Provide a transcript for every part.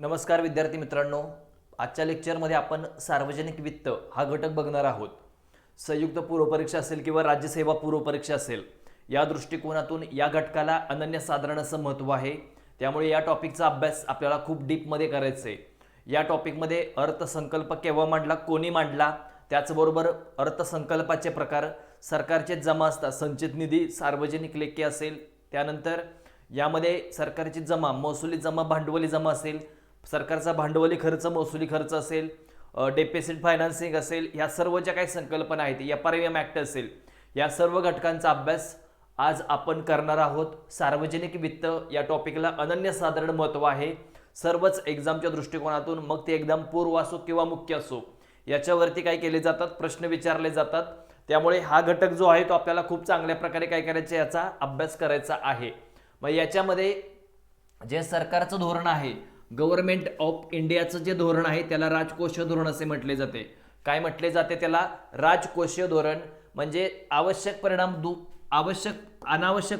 नमस्कार विद्यार्थी मित्रांनो, आजच्या लेक्चरमध्ये आपण सार्वजनिक वित्त हा घटक बघणार आहोत. संयुक्त पूर्वपरीक्षा असेल किंवा राज्यसेवा पूर्वपरीक्षा असेल, या दृष्टिकोनातून या घटकाला अनन्यसाधारण असं महत्त्व आहे. त्यामुळे या टॉपिकचा अभ्यास आपल्याला खूप डीपमध्ये करायचा आहे. या टॉपिकमध्ये अर्थसंकल्प केव्हा मांडला, कोणी मांडला, त्याचबरोबर अर्थसंकल्पाचे प्रकार, सरकारचे जमा असतात, संचित निधी, सार्वजनिक लेखे असेल, त्यानंतर यामध्ये सरकारची जमा, महसुली जमा, भांडवली जमा असेल, सरकारचा भांडवली खर्च, महसुली खर्च असेल, डेफिसिट फायनान्सिंग असेल, या सर्व ज्या काही संकल्पना आहेत, एफआरएम ऍक्ट असेल, या सर्व घटकांचा अभ्यास आज आपण करणार आहोत. सार्वजनिक वित्त या टॉपिकला अनन्यसाधारण महत्त्व आहे. सर्वच एक्झामच्या दृष्टिकोनातून, मग ते एकदम पूर्व असो किंवा मुख्य असो, याच्यावरती काय केले जातात, प्रश्न विचारले जातात. त्यामुळे हा घटक जो आहे तो आपल्याला खूप चांगल्या प्रकारे काय करायचा, याचा अभ्यास करायचा आहे. मग याच्यामध्ये जे सरकारचं धोरण आहे, गव्हर्नमेंट ऑफ इंडियाचं जे धोरण आहे, त्याला राजकोषीय धोरण असे म्हटले जाते. काय म्हटले जाते त्याला? राजकोषीय धोरण. म्हणजे अनावश्यक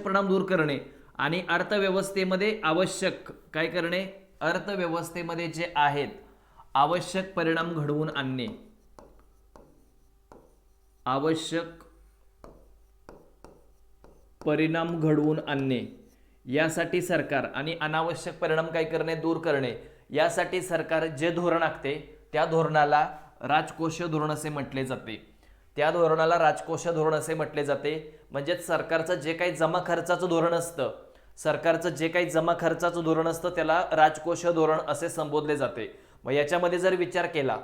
परिणाम दूर करणे आणि अर्थव्यवस्थेमध्ये आवश्यक काय करणे, अर्थव्यवस्थेमध्ये जे आहेत आवश्यक परिणाम घडवून आणणे, आवश्यक परिणाम घडवून आणणे यासाठी सरकार, आणि अनावश्यक परिणाम काय करणे, दूर करणे, यासाठी सरकार जे धोरण आखते त्या धोरणाला राजकोषीय धोरण असे म्हटले जाते. त्या धोरणाला राजकोषीय धोरण असे म्हटले जाते. म्हणजे सरकारचं जे काही जमा खर्चाचं धोरण असतं, त्याला राजकोषीय धोरण असे संबोधले जाते. मग याच्यामध्ये जर विचार केला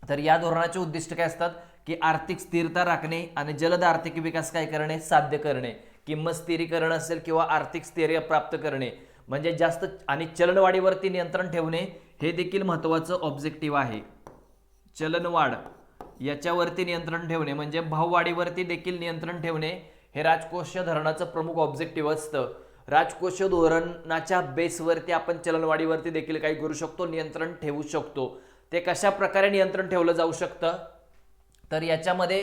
तर या धोरणाचे उद्दिष्ट काय असतात की आर्थिक स्थिरता राखणे आणि जलद आर्थिक विकास काय करणे, साध्य करणे. किंमत स्थिरीकरण असेल किंवा आर्थिक स्थैर्य प्राप्त करणे, म्हणजे जास्त, आणि चलनवाढीवरती नियंत्रण ठेवणे, हे देखील महत्त्वाचं ऑब्जेक्टिव्ह आहे. चलनवाढ याच्यावरती नियंत्रण ठेवणे, म्हणजे भाववाढीवरती देखील नियंत्रण ठेवणे, हे राजकोषीय धोरणाचं प्रमुख ऑब्जेक्टिव्ह असतं. राजकोषीय धोरणाच्या बेसवरती आपण चलनवाढीवरती देखील काही करू शकतो, नियंत्रण ठेवू शकतो. ते कशा प्रकारे नियंत्रण ठेवलं जाऊ शकतं, तर याच्यामध्ये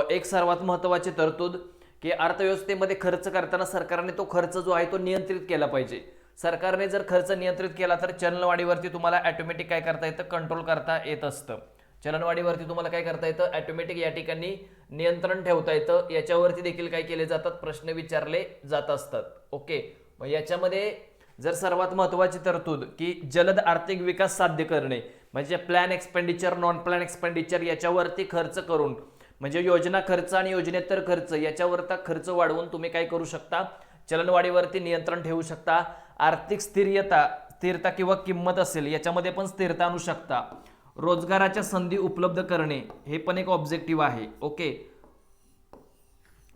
एक सर्वात महत्त्वाची तरतूद की अर्थव्यवस्थेमध्ये खर्च करताना सरकारने तो खर्च जो आहे तो नियंत्रित केला पाहिजे. सरकारने जर खर्च नियंत्रित केला तर चलनवाढीवरती तुम्हाला ऑटोमॅटिक काय करता येतं, कंट्रोल करता येत असतं. चलनवाढीवरती तुम्हाला काय करता येतं, ऑटोमॅटिक या ठिकाणी नियंत्रण ठेवता येतं. याच्यावरती देखील काय केले जातात, प्रश्न विचारले जात असतात. ओके, मग याच्यामध्ये जर सर्वात महत्त्वाची तरतूद की जलद आर्थिक विकास साध्य करणे, म्हणजे plan expenditure, non plan expenditure याच्यावरती खर्च करून, म्हणजे योजना खर्च आणि योजनेतर खर्च याच्यावरचा खर्च वाढवून तुम्ही काय करू शकता, चलनवाढीवरती नियंत्रण ठेवू शकता. आर्थिक स्थिरता किंवा किंमत असेल याच्यामध्ये पण स्थिरता आणू शकता. रोजगाराच्या संधी उपलब्ध करणे, हे पण एक ऑब्जेक्टिव्ह आहे. ओके,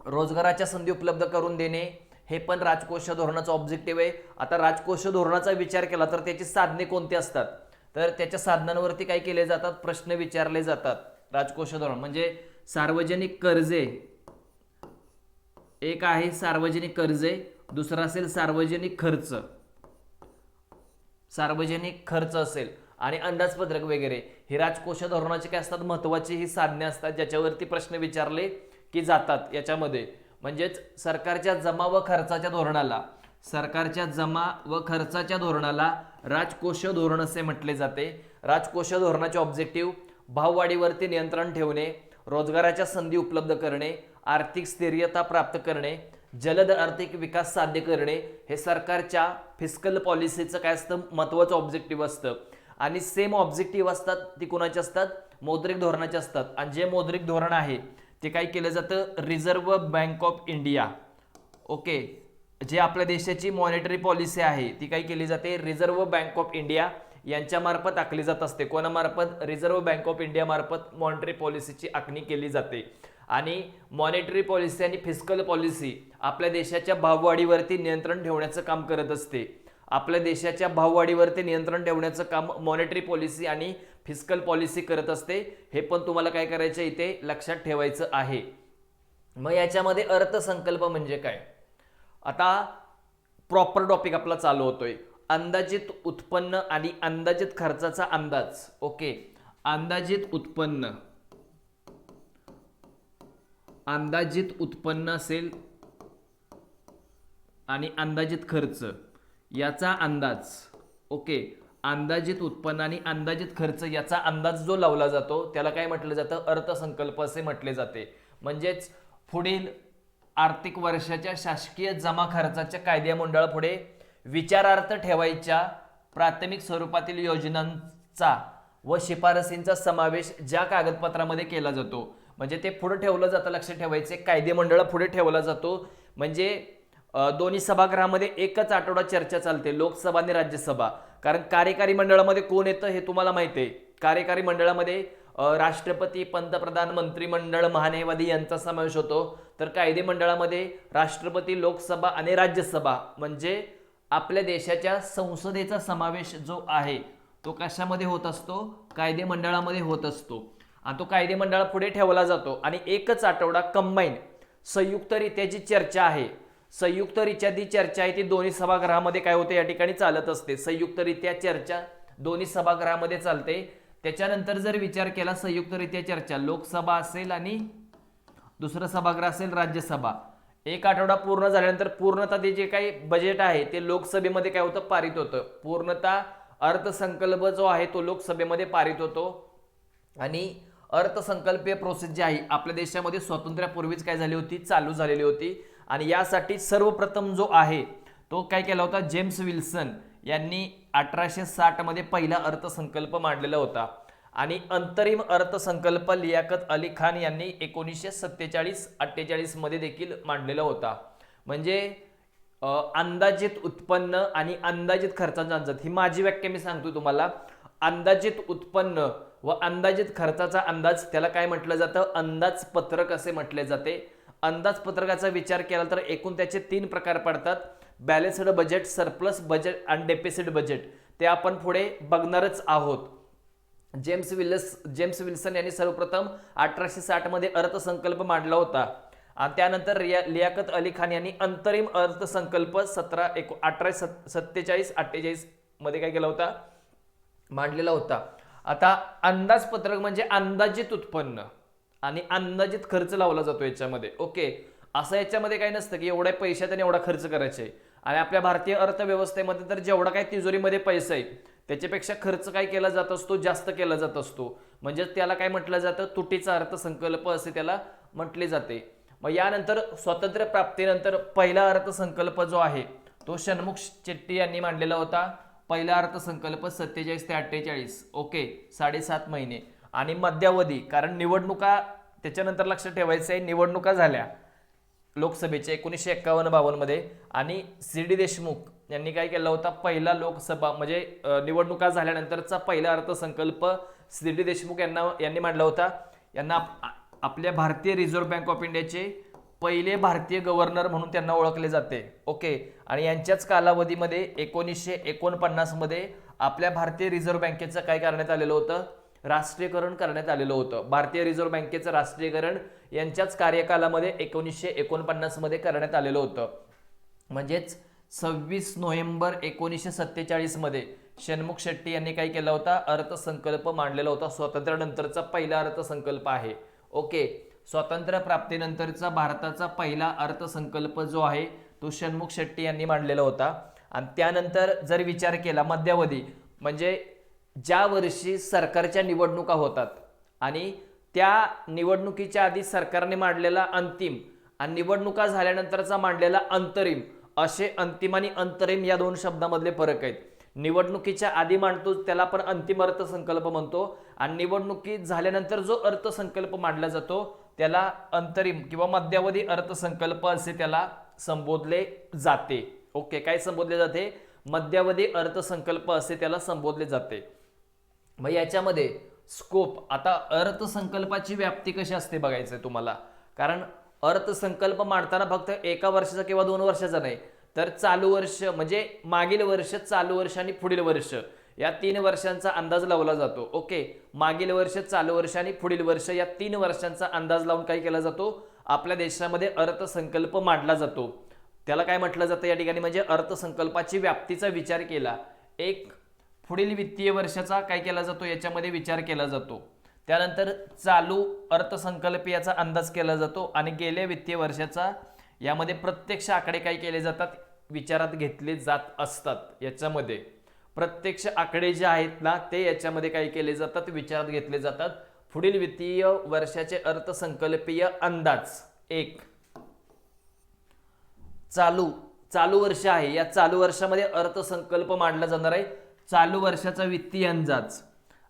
रोजगाराच्या संधी उपलब्ध करून देणे, हे पण राजकोषीय धोरणाचा ऑब्जेक्टिव्ह आहे. आता राजकोषीय धोरणाचा विचार केला तर त्याची साधने कोणती असतात, तर त्याच्या साधनांवरती काय केले जातात, प्रश्न विचारले जातात. राजकोषीय धोरण म्हणजे सार्वजनिक कर्जे, एक आहे सार्वजनिक कर्जे, दुसरा असेल सार्वजनिक खर्च, सार्वजनिक खर्च असेल, आणि अंदाजपत्रक वगैरे, हे राजकोषीय धोरणाचे काय असतात, महत्त्वाची ही साधने असतात ज्याच्यावरती प्रश्न विचारले की जातात. याच्यामध्ये म्हणजेच सरकारच्या जमा व खर्चाच्या धोरणाला राजकोषीय धोरण असे म्हटले जाते. राजकोषीय धोरणाचे ऑब्जेक्टिव्ह भाववाढीवरती नियंत्रण ठेवणे, रोजगाराच्या संधी उपलब्ध करणे, आर्थिक स्थैर्यता प्राप्त करणे, जलद आर्थिक विकास साध्य करणे, हे सरकारच्या फिस्कल पॉलिसीचं काय असतं, महत्त्वाचं ऑब्जेक्टिव्ह असतं. आणि सेम ऑब्जेक्टिव्ह असतात ती कोणाचे असतात, मौद्रिक धोरणाचे असतात. आणि जे मौद्रिक धोरण आहे ते काय केलं जातं, reserve bank of India. Okay, जे आपल्या देशाची मॉनिटरी पॉलिसी आहे ती काय केली जाते, रिझर्व्ह बँक ऑफ इंडिया यांच्या मार्फत आखली जात असते. कोणामार्फत, रिझर्व्ह बँक ऑफ इंडिया मार्फत मॉनिटरी पॉलिसीची आखणी केली जाते. आणि मॉनिटरी पॉलिसी आणि फिस्कल पॉलिसी आपल्या देशाच्या भाववाढीवरती नियंत्रण ठेवण्याचं काम करत असते. आपल्या देशाच्या भाववाढीवरती नियंत्रण ठेवण्याचं काम मॉनिटरी पॉलिसी आणि फिस्कल पॉलिसी करत असते. हे पण तुम्हाला काय करायचं, इथे लक्षात ठेवायचं आहे. मग याच्यामध्ये अर्थसंकल्प म्हणजे काय, आता प्रॉपर टॉपिक आपला चालू होतोय. अंदाजित उत्पन्न आणि अंदाजित खर्चाचा अंदाज. ओके, अंदाजित उत्पन्न असेल आणि अंदाजित खर्च याचा अंदाज. ओके, अंदाजित उत्पन्न आणि अंदाजित खर्च याचा अंदाज जो लावला जातो त्याला काय म्हटलं जातं, अर्थसंकल्प असे म्हटले जाते. म्हणजेच पुढील आर्थिक वर्षाच्या शासकीय जमा खर्चाच्या कायदेमंडळापुढे विचारार्थ ठेवायच्या प्राथमिक स्वरूपातील योजनांचा व शिफारसींचा समावेश ज्या कागदपत्रामध्ये केला जातो, म्हणजे ते पुढे ठेवलं जातं, लक्ष ठेवायचे, कायदेमंडळ पुढे ठेवला जातो. म्हणजे दोन्ही सभागृहामध्ये एकच आठवडा चर्चा चालते, लोकसभा आणि राज्यसभा. कारण कार्यकारी मंडळामध्ये कोण येतं हे तुम्हाला माहिती आहे. कार्यकारी मंडळामध्ये राष्ट्रपती, पंतप्रधान, मंत्रिमंडळ, महान्यायवादी यांचा समावेश होतो. तर कायदे मंडळामध्ये राष्ट्रपती, लोकसभा आणि राज्यसभा म्हणजे आपल्या देशाच्या संसदेचा समावेश जो आहे तो कशामध्ये होत असतो, कायदे मंडळामध्ये होत असतो. आणि तो कायदे मंडळा पुढे ठेवला जातो आणि एकच आठवडा कंबाईन संयुक्तरित्या जी चर्चा आहे, संयुक्तरित्या जी चर्चा आहे ती दोन्ही सभागृहामध्ये काय होते, या ठिकाणी चालत असते. संयुक्तरित्या चर्चा दोन्ही सभागृहामध्ये चालते. त्याच्यानंतर जर विचार केला, संयुक्तरित्या चर्चा लोकसभा असेल आणि दुसरं सभागृह असेल राज्यसभा, एक आठवडा पूर्ण झाल्यानंतर पूर्णतः ते जे काही बजेट आहे ते लोकसभेमध्ये काय होतं, पारित होतं. पूर्णतः अर्थसंकल्प जो आहे तो लोकसभेमध्ये पारित होतो. आणि अर्थसंकल्पीय प्रोसेस जी आहे आपल्या देशामध्ये स्वातंत्र्यापूर्वीच काय झाली होती, चालू झालेली होती. आणि यासाठी सर्वप्रथम जो आहे तो काय केला होता, जेम्स विल्सन यांनी 1860 मध्ये पहिला अर्थसंकल्प मांडलेला होता. आणि अंतरिम अर्थसंकल्प लियाकत अली खान यांनी 1947-48 मध्ये देखील मांडलेला होता. म्हणजे अंदाजित उत्पन्न आणि अंदाजित खर्चाचा अंदाज, ही माझी व्याख्या मी सांगतो तुम्हाला. अंदाजित उत्पन्न व अंदाजित खर्चाचा अंदाज त्याला काय म्हटलं जातं, अंदाजपत्रक असे म्हटले जाते. अंदाजपत्रकाचा विचार केला तर एकूण त्याचे 3 प्रकार पडतात, बॅलन्स्ड बजेट, सरप्लस बजेट आणि डेफिसिट बजेट. ते आपण पुढे बघणारच आहोत. जेम्स विल्सन यांनी सर्वप्रथम 1860 मध्ये अर्थसंकल्प मांडला होता. आणि त्यानंतर लियाकत अली खान यांनी अंतरिम अर्थसंकल्प 1847-48 मध्ये काय केला होता, मांडलेला होता. आता अंदाजपत्रक म्हणजे अंदाजित उत्पन्न आणि अंदाजित खर्च लावला जातो याच्यामध्ये. ओके, असं याच्यामध्ये काही नसतं की एवढ्या पैशात आणि एवढा खर्च करायचे. आणि आपल्या भारतीय अर्थव्यवस्थेमध्ये तर जेवढा काही तिजोरीमध्ये पैसा आहे त्याच्यापेक्षा खर्च काय केला जात असतो, जास्त केला जात असतो. म्हणजे त्याला काय म्हटलं जातं, तुटीचा अर्थसंकल्प असे त्याला म्हटले जाते. मग यानंतर स्वातंत्र्य प्राप्तीनंतर पहिला अर्थसंकल्प जो आहे तो षण्मुख शेट्टी यांनी मांडलेला होता. पहिला अर्थसंकल्प 47 ते 48. ओके, 7.5 महिने. आणि मध्यावधी, कारण निवडणुका त्याच्यानंतर लक्ष ठेवायचं आहे, निवडणुका झाल्या लोकसभेच्या 1951-52 मध्ये. आणि सी.डी. देशमुख यांनी काय केला होता, पहिला लोकसभा म्हणजे निवडणुका झाल्यानंतरचा पहिला अर्थसंकल्प सी.डी. देशमुख यांनी मांडला होता. यांना आपल्या भारतीय रिझर्व्ह बँक ऑफ इंडियाचे पहिले भारतीय गव्हर्नर म्हणून त्यांना ओळखले जाते. ओके, आणि यांच्याच कालावधीमध्ये 1949 मध्ये आपल्या भारतीय रिझर्व्ह बँकेचं काय करण्यात आलेलं होतं, राष्ट्रीयकरण करण्यात आलेलं होतं. भारतीय रिझर्व्ह बँकेचं राष्ट्रीयकरण यांच्याच कार्यकालामध्ये 1949 मध्ये करण्यात आलेलं होतं. म्हणजेच 26 नोव्हेंबर 1947 मध्ये षण्मुख शेट्टी यांनी काय केला होता, अर्थसंकल्प मांडलेला होता. स्वातंत्र्यानंतरचा पहिला अर्थसंकल्प आहे. ओके, स्वातंत्र्य प्राप्तीनंतरचा भारताचा पहिला अर्थसंकल्प जो आहे तो षण्मुख शेट्टी यांनी मांडलेला होता. आणि त्यानंतर जर विचार केला मध्यावधी, म्हणजे ज्या वर्षी सरकारच्या निवडणुका होतात आणि त्या निवडणुकीच्या आधी सरकारने मांडलेला अंतिम आणि निवडणुका झाल्यानंतरचा मांडलेला अंतरिम, असे अंतिम आणि अंतरिम या 2 शब्दांमधले फरक आहेत. निवडणुकीच्या आधी मांडतो त्याला आपण अंतिम अर्थसंकल्प म्हणतो, आणि निवडणुकी झाल्यानंतर जो अर्थसंकल्प मांडला जातो त्याला अंतरिम किंवा मध्यावधी अर्थसंकल्प असे त्याला संबोधले जाते. ओके, काय संबोधले जाते, मध्यावधी अर्थसंकल्प असे त्याला संबोधले जाते. मग याच्यामध्ये स्कोप, आता अर्थसंकल्पाची व्याप्ती कशी असते बघायचंय तुम्हाला. कारण अर्थसंकल्प मांडताना फक्त 1 वर्षाचा किंवा 2 वर्षाचा नाही, तर चालू वर्ष म्हणजे मागील वर्ष, चालू वर्ष आणि पुढील वर्ष या 3 वर्षांचा अंदाज लावला जातो. ओके, मागील वर्ष, चालू वर्ष आणि पुढील वर्ष या 3 वर्षांचा अंदाज लावून काय केला जातो, आपल्या देशामध्ये अर्थसंकल्प मांडला जातो. त्याला काय म्हटलं जातं या ठिकाणी, म्हणजे अर्थसंकल्पाची व्याप्तीचा विचार केला. एक पुढील वित्तीय वर्षाचा काय केला जातो याच्यामध्ये विचार केला जातो. त्यानंतर चालू अर्थसंकल्प याचा अंदाज केला जातो आणि गेल्या वित्तीय वर्षाचा यामध्ये प्रत्यक्ष आकडे काय केले जातात, विचारात घेतले जात असतात याच्यामध्ये. प्रत्यक्ष आकडे जे आहेत ना ते याच्यामध्ये काय केले जातात, विचारात घेतले जातात. पुढील वित्तीय वर्षाचे अर्थसंकल्पीय अंदाज. एक, चालू वर्ष आहे, या चालू वर्षामध्ये अर्थसंकल्प मांडला जाणार आहे. चालू वर्षाचा वित्तीय अंदाज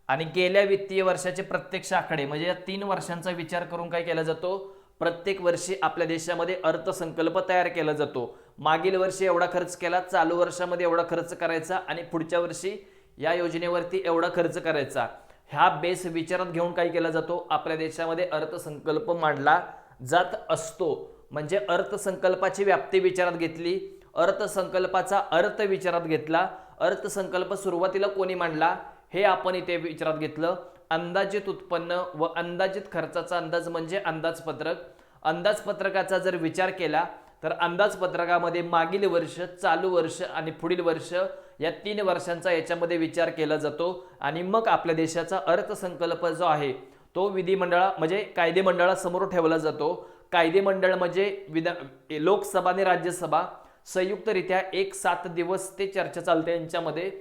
आणि गेल्या वित्तीय वर्षाचे प्रत्यक्ष आकडे, म्हणजे या 3 वर्षांचा विचार करून काय केला जातो, प्रत्येक वर्षी आपल्या देशामध्ये अर्थसंकल्प तयार केला जातो. मागील वर्षी एवढा खर्च केला, चालू वर्षामध्ये एवढा खर्च करायचा आणि पुढच्या वर्षी या योजनेवरती एवढा खर्च करायचा. ह्या बेस विचारात घेऊन काय केला जातो, आपल्या देशामध्ये अर्थसंकल्प मांडला जात असतो. म्हणजे अर्थसंकल्पाची व्याप्ती विचारात घेतली, अर्थसंकल्पाचा अर्थ विचारात घेतला, अर्थसंकल्प सुरुवातीला कोणी मांडला हे आपण इथे विचारात घेतलं. अंदाजित उत्पन्न व अंदाजित खर्चाचा अंदाज म्हणजे अंदाजपत्रक. अंदाजपत्रकाचा जर विचार केला तर अंदाजपत्रकामध्ये मागील वर्ष, चालू वर्ष आणि पुढील वर्ष या 3 वर्षांचा याच्यामध्ये विचार केला जातो. आणि मग आपल्या देशाचा अर्थसंकल्प जो आहे तो म्हणजे कायदेमंडळासमोर ठेवला जातो. कायदेमंडळ म्हणजे लोकसभा आणि राज्यसभा संयुक्तरित्या 7 दिवस ते चर्चा चालते यांच्यामध्ये.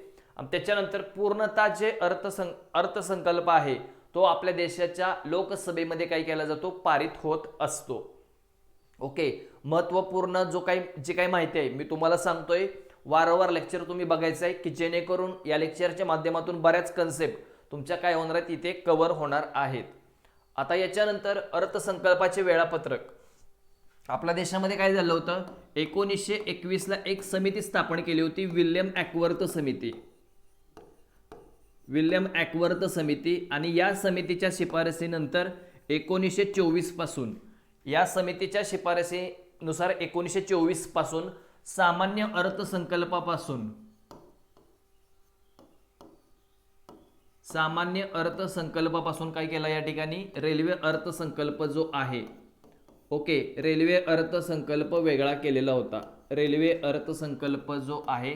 त्याच्यानंतर पूर्णतः जे अर्थसंकल्प आहे तो आपल्या देशाच्या लोकसभेमध्ये काय केला जातो, पारित होत असतो. ओके, महत्वपूर्ण जी काही माहिती आहे मी तुम्हाला सांगतोय, वारंवार लेक्चर तुम्ही बघायचं आहे की जेणेकरून या लेक्चरच्या माध्यमातून बऱ्याच कन्सेप्ट तुमच्या काय होणार आहेत इथे कव्हर होणार आहेत. आता याच्यानंतर अर्थसंकल्पाचे वेळापत्रक. आपल्या देशामध्ये काय झालं होतं, 1921 ला एक समिती स्थापन केली होती, विल्यम ॲकवर्थ समिती. आणि या समितीच्या शिफारसीनंतर 1924 पासून, या समितीच्या शिफारसीनुसार 1924 पासून सामान्य अर्थसंकल्पापासून काय केला या ठिकाणी, रेल्वे अर्थसंकल्प जो आहे, ओके, रेल्वे अर्थसंकल्प वेगळा केलेला होता. रेल्वे अर्थसंकल्प जो आहे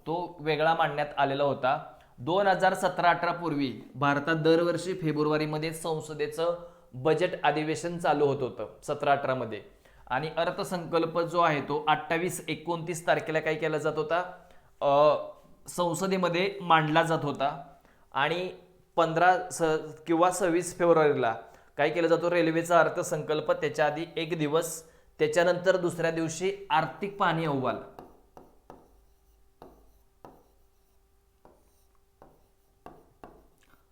तो वेगळा मांडण्यात आलेला होता. 2017-18 पूर्वी भारतात दरवर्षी फेब्रुवारीमध्ये संसदेचं बजेट अधिवेशन चालू होत होतं 17-18 मध्ये. आणि अर्थसंकल्प जो आहे तो 28-29 तारखेला काय केला जात होता, संसदेमध्ये मांडला जात होता. आणि 15 किंवा 26 फेब्रुवारीला काय केलं जातो, रेल्वेचा अर्थसंकल्प, त्याच्या आधी 1 दिवस, त्याच्यानंतर दुसऱ्या दिवशी आर्थिक पाहणी अहवाल.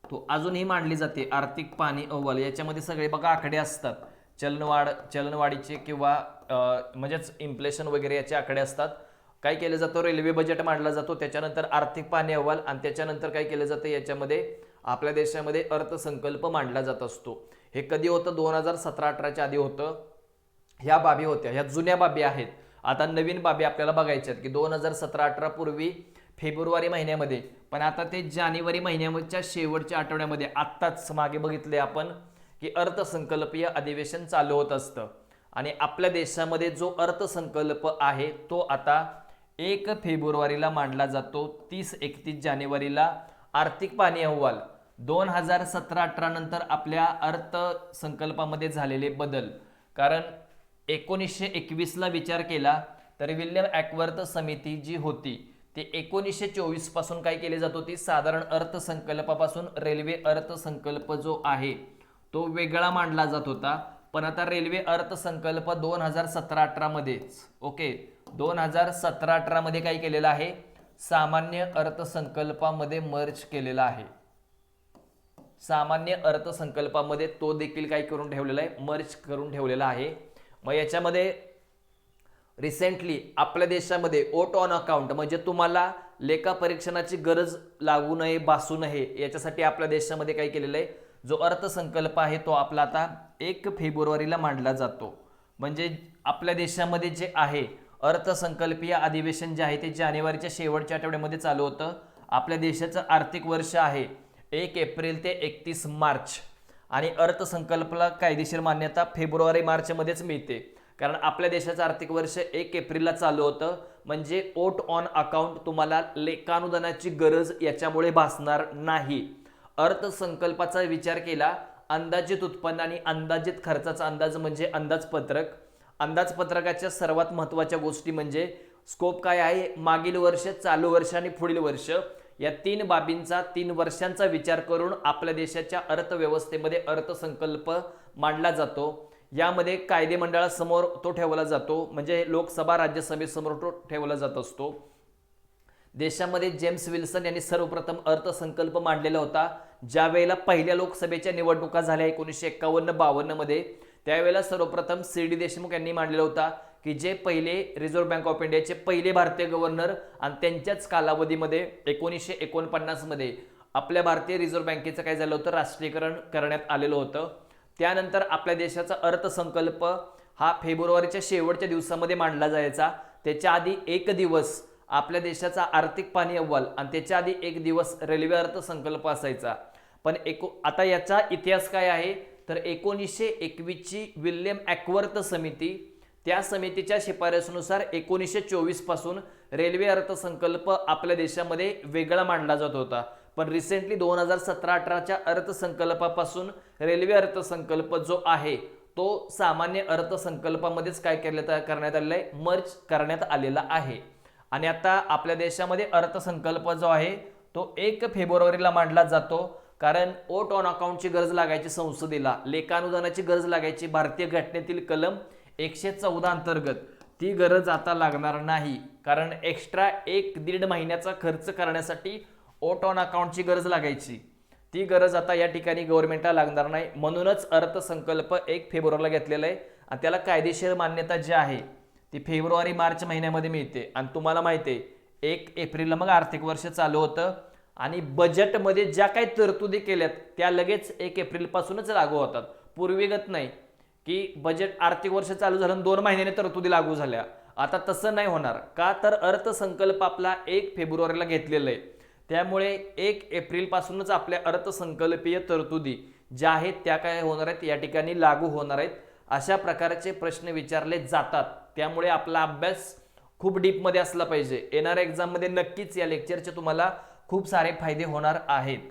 तो अजूनही मांडली जाते आर्थिक पाहणी अहवाल. याच्यामध्ये सगळे बघा आकडे असतात, चलनवाढीचे किंवा म्हणजेच इन्फ्लेशन वगैरे याचे आकडे असतात. काय केलं जातं, रेल्वे बजेट मांडला जातो, त्याच्यानंतर आर्थिक पाहणी अहवाल आणि त्याच्यानंतर काय केलं जातं, याच्यामध्ये आपल्या देशामध्ये अर्थसंकल्प मांडला जात असतो. हे कधी होतं, 2017-18च्या आधी होतं. ह्या बाबी होत्या, ह्या जुन्या बाबी आहेत. आता नवीन बाबी आपल्याला बघायच्या आहेत की 2017-18 पूर्वी फेब्रुवारी महिन्यामध्ये, पण आता ते जानेवारी महिन्याच्या शेवटच्या आठवड्यामध्ये आत्ताच मागे बघितले आपण की अर्थसंकल्पीय अधिवेशन चालू होत असतं. आणि आपल्या देशामध्ये जो अर्थसंकल्प आहे तो आता 1 फेब्रुवारीला मांडला जातो. 30-31 जानेवारीला आर्थिक पाहणी अहवाल. 2017-18 नंतर आपल्या अर्थसंकल्पामध्ये झालेले बदल, कारण 1921 ला विचार केला तर विल्यम ॲकवर्थ समिती जी होती ती 1924 पासून काय केली जात होती, साधारण अर्थसंकल्पापासून रेल्वे अर्थसंकल्प जो आहे तो वेगळा मांडला जात होता. पण आता रेल्वे अर्थसंकल्प 2017-18 मध्येच, ओके, 2017-18 मध्ये काय केलेलं आहे, सामान्य अर्थसंकल्पामध्ये मर्ज केलेला आहे. सामान्य अर्थसंकल्पामध्ये तो देखील काय करून ठेवलेला आहे, मर्ज करून ठेवलेला आहे. मग याच्यामध्ये रिसेंटली आपल्या देशामध्ये ओट ऑन अकाउंट, म्हणजे तुम्हाला लेखा परीक्षणाची गरज लागू नये, भासू नये, याच्यासाठी आपल्या देशामध्ये काय केलेलं आहे, जो अर्थसंकल्प आहे तो आपला आता 1 फेब्रुवारीला मांडला जातो. म्हणजे आपल्या देशामध्ये जे आहे अर्थसंकल्पीय अधिवेशन जे आहे ते जानेवारीच्या शेवटच्या आठवड्यामध्ये चालू होतं. आपल्या देशाचं आर्थिक वर्ष आहे 1 एप्रिल ते 31 मार्च आणि अर्थसंकल्पाला कायदेशीर मान्यता फेब्रुवारी-मार्च मध्येच मिळते. कारण आपल्या देशाचं आर्थिक वर्ष 1 एप्रिलला चालू होतं. म्हणजे ओट ऑन अकाउंट तुम्हाला लेखानुदानाची गरज याच्यामुळे भासणार नाही. अर्थसंकल्पाचा विचार केला, अंदाजित उत्पन्न आणि अंदाजित खर्चाचा अंदाज म्हणजे अंदाजपत्रक. अंदाजपत्रकाच्या सर्वात महत्त्वाच्या गोष्टी म्हणजे स्कोप काय आहे, मागील वर्ष, चालू वर्ष आणि पुढील वर्ष या 3 बाबींचा 3 वर्षांचा विचार करून आपल्या देशाच्या अर्थव्यवस्थेमध्ये अर्थसंकल्प मांडला जातो। यामध्ये कायदे मंडळासमोर तो ठेवला जातो, म्हणजे लोकसभा राज्यसभेसमोर तो ठेवला जात असतो। देशामध्ये जेम्स विल्सन यांनी सर्वप्रथम अर्थसंकल्प मांडलेला होता। ज्या वेळेला पहिल्या लोकसभेच्या निवडणुका झाल्या 1951-52 मध्ये, त्यावेळेला सर्वप्रथम सी डी देशमुख यांनी मांडलेला होता की जे पहिले रिझर्व्ह बँक ऑफ इंडियाचे पहिले भारतीय गव्हर्नर आणि त्यांच्याच कालावधीमध्ये 1949 मध्ये आपल्या भारतीय रिझर्व्ह बँकेचं काय झालं होतं, राष्ट्रीयकरण करण्यात आलेलं होतं। त्यानंतर आपल्या देशाचा अर्थसंकल्प हा फेब्रुवारीच्या शेवटच्या दिवसामध्ये मांडला जायचा। त्याच्या आधी एक दिवस आपल्या देशाचा आर्थिक पाहणी अहवाल आणि त्याच्या आधी एक दिवस रेल्वे अर्थसंकल्प असायचा। पण आता याचा इतिहास काय आहे तर 1921 ची विल्यम ॲकवर्थ समिती, त्या समितीच्या शिफारसीनुसार 1924 पासून रेल्वे अर्थसंकल्प आपल्या देशामध्ये वेगळा मांडला जात होता। पण रिसेंटली 2017-18च्या अर्थसंकल्पापासून रेल्वे अर्थसंकल्प जो आहे तो सामान्य अर्थसंकल्पामध्येच काय करण्यात आलेला आहे, मर्ज करण्यात आलेला आहे। आणि आता आपल्या देशामध्ये अर्थसंकल्प जो आहे तो 1 फेब्रुवारीला मांडला जातो, कारण ओट ऑन अकाउंटची गरज लागायची संसदेला, लेखानुदानाची गरज लागायची भारतीय घटनेतील कलम 114 अंतर्गत, ती गरज आता लागणार नाही, कारण एक्स्ट्रा 1-1.5 महिन्याचा खर्च करण्यासाठी ओट ऑन अकाउंटची गरज लागायची, ती गरज आता या ठिकाणी गव्हर्नमेंटला लागणार नाही। म्हणूनच अर्थसंकल्प 1 फेब्रुवारीला घेतलेला आहे आणि त्याला कायदेशीर मान्यता जी आहे ती फेब्रुवारी-मार्च महिन्यामध्ये मिळते। आणि तुम्हाला माहिती आहे 1 एप्रिलला मग आर्थिक वर्ष चालू होतं आणि बजेटमध्ये ज्या काही तरतुदी केल्यात त्या लगेच 1 एप्रिल पासूनच लागू होतात। पूर्वीगत नाही की बजेट आर्थिक वर्ष चालू झालं 2 महिन्याने तरतुदी लागू झाल्या, आता तसं नाही होणार। का तर अर्थसंकल्प आपला 1 फेब्रुवारीला घेतलेला आहे, त्यामुळे 1 एप्रिल पासूनच आपल्या अर्थसंकल्पीय तरतुदी ज्या आहेत त्या काय होणार आहेत, या ठिकाणी लागू होणार आहेत। अशा प्रकारचे प्रश्न विचारले जातात, त्यामुळे आपला अभ्यास खूप डीप मध्ये असला पाहिजे। येणाऱ्या एक्झाम मध्ये नक्कीच या लेक्चरचे तुम्हाला खूप सारे फायदे होणार आहेत।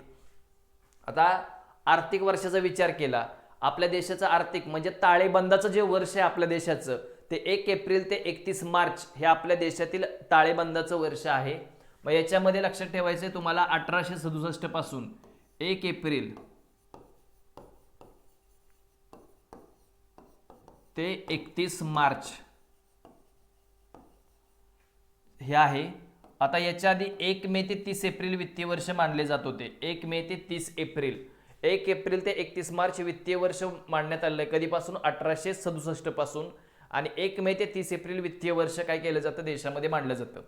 आता आर्थिक वर्षाचा विचार केला, आपल्या देशाचं आर्थिक म्हणजे ताळेबंदाचं जे वर्ष आहे आपल्या देशाचं ते 1 एप्रिल ते 31 मार्च हे आपल्या देशातील ताळेबंदाचं वर्ष आहे। मग याच्यामध्ये लक्षात ठेवायचं तुम्हाला 1867 पासून 1 एप्रिल ते 31 मार्च हे आहे। आता याच्या आधी 1 मे ते 30 एप्रिल वित्तीय वर्ष मानले जात होते। 1 मे ते 30 एप्रिल, 1 एप्रिल ते 31 मार्च वित्तीय वर्ष मांडण्यात आलं आहे, कधीपासून 1867 पासून। आणि 1 मे ते 30 एप्रिल वित्तीय वर्ष काय केलं जातं, देशामध्ये मांडलं जातं।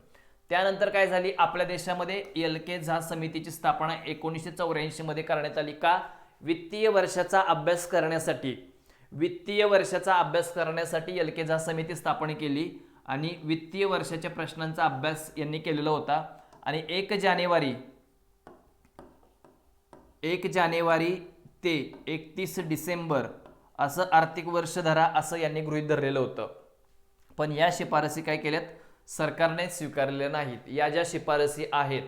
त्यानंतर काय झाली, आपल्या देशामध्ये एल.के. झा समितीची स्थापना 1984 मध्ये करण्यात आली। का, वित्तीय वर्षाचा अभ्यास करण्यासाठी, वित्तीय वर्षाचा अभ्यास करण्यासाठी एल.के. झा समिती स्थापन केली आणि वित्तीय वर्षाच्या प्रश्नांचा अभ्यास यांनी केलेला होता। आणि 1 जानेवारी ते 31 डिसेंबर असं आर्थिक वर्ष धरा असं यांनी गृहीत धरलेलं होतं। पण या शिफारसी काय केल्यात, सरकारने स्वीकारलेल्या नाहीत। या ज्या शिफारसी आहेत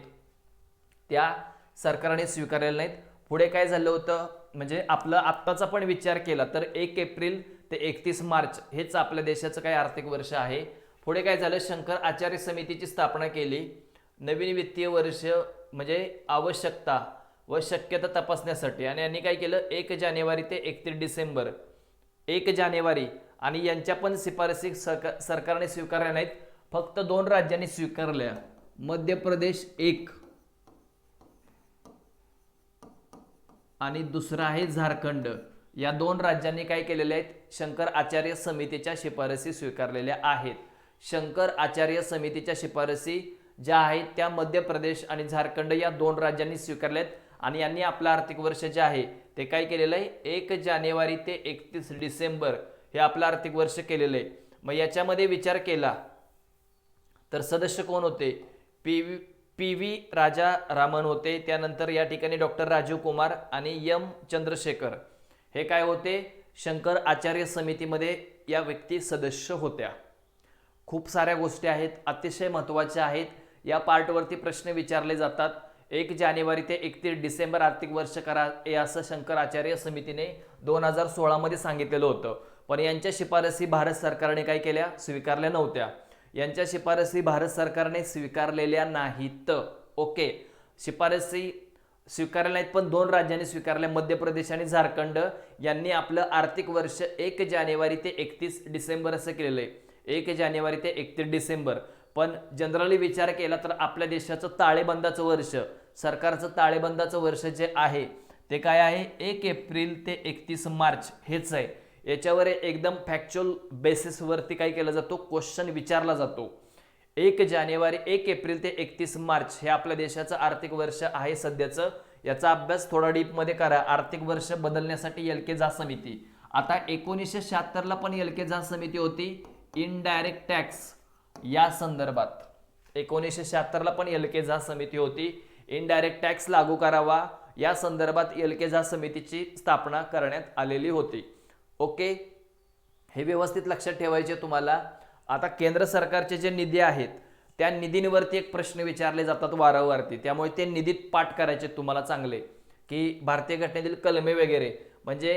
त्या सरकारने स्वीकारलेल्या नाहीत। पुढे काय झालं होतं, म्हणजे आपलं आत्ताचा पण विचार केला तर 1 एप्रिल ते 31 मार्च हेच आपल्या देशाचं काय आर्थिक वर्ष आहे। पुढे काय झालं, शंकर आचार्य समितीची स्थापना केली। नवीन वित्तीय वर्ष म्हणजे आवश्यकता व शक्यता तपासण्यासाठी, आणि यांनी काय केलं 1 जानेवारी ते 31 डिसेंबर, 1 जानेवारी, आणि यांच्या पण शिफारसी सरकारने स्वीकारल्या नाहीत, फक्त 2 राज्यांनी स्वीकारल्या, मध्य प्रदेश 1 आणि दुसरा आहे झारखंड। या 2 राज्यांनी काय केलेले आहेत, शंकर आचार्य समितीच्या शिफारसी स्वीकारलेल्या आहेत। शंकर आचार्य समितीच्या शिफारसी ज्या आहेत त्या मध्य प्रदेश आणि झारखंड या 2 राज्यांनी स्वीकारल्यात आणि यांनी आपलं आर्थिक वर्ष जे आहे ते काय केलेलं आहे, 1 जानेवारी ते 31 डिसेंबर हे आपलं आर्थिक वर्ष केलेलं आहे। मग याच्यामध्ये विचार केला तर सदस्य कोण होते, पी व्ही राजा रामन होते, त्यानंतर या ठिकाणी डॉक्टर राजीव कुमार आणि एम चंद्रशेखर हे काय होते, शंकर आचार्य समितीमध्ये या व्यक्ती सदस्य होत्या। खूप साऱ्या गोष्टी आहेत, अतिशय महत्त्वाच्या आहेत, या पार्टवरती प्रश्न विचारले जातात। 1 जानेवारी ते 31 डिसेंबर आर्थिक वर्ष करा हे असं शंकर आचार्य समितीने 2016 मध्ये सांगितलेलं होतं, पण यांच्या शिफारसी भारत सरकारने काय केल्या, स्वीकारल्या नव्हत्या। यांच्या शिफारसी भारत सरकारने स्वीकारलेल्या नाहीत। ओके, शिफारसी स्वीकारल्या नाहीत, पण 2 राज्यांनी स्वीकारल्या, मध्य प्रदेश आणि झारखंड यांनी आपलं आर्थिक वर्ष 1 जानेवारी ते 31 डिसेंबर असं केलेलं आहे, 1 जानेवारी ते 31 डिसेंबर. पण जनरली विचार केला तर आपल्या देशाचं ताळेबंदाचं वर्ष, सरकारचं ताळेबंदाचं वर्ष जे आहे ते काय आहे, 1 एप्रिल ते 31 मार्च हेच आहे. याच्यावर एकदम फॅक्च्युअल बेसिसवरती काय केलं जातो, क्वेश्चन विचारला जातो. 1 जानेवारी 1 एप्रिल ते 31 मार्च हे आपल्या देशाचं आर्थिक वर्ष आहे सध्याचं. याचा अभ्यास थोडा डीपमध्ये करा. आर्थिक वर्ष बदलण्यासाठी एलके झा समिती. आता 1976 ला पण एलके झा समिती होती इनडायरेक्ट टॅक्स या संदर्भात. 1976 ला पण एलके झा समिती होती, इनडायरेक्ट टॅक्स लागू करावा या संदर्भात एलके झा समितीची स्थापना करण्यात आलेली होती. ओके, हे व्यवस्थित लक्षात ठेवायचे तुम्हाला. आता केंद्र सरकारचे जे निधी आहेत त्या निधींवरती एक प्रश्न विचारले जातात वारंवारती, त्यामुळे ते निधीत पाठ करायचे तुम्हाला चांगले, की भारतीय घटनेतील कलमे वगैरे, म्हणजे